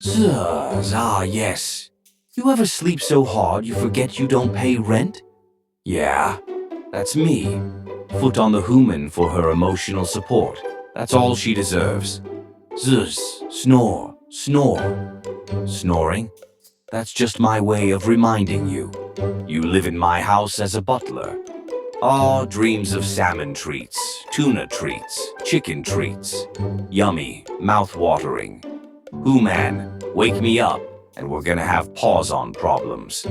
Zuz, ah yes. You ever sleep so hard you forget you don't pay rent? Yeah, that's me. Foot on the human for her emotional support. That's all she deserves. Zuz, snore, snore. Snoring? That's just my way of reminding you. You live in my house as a butler. Ah, dreams of salmon treats, tuna treats, chicken treats. Yummy, mouth-watering. Who man, wake me up, and we're gonna have pause-on problems.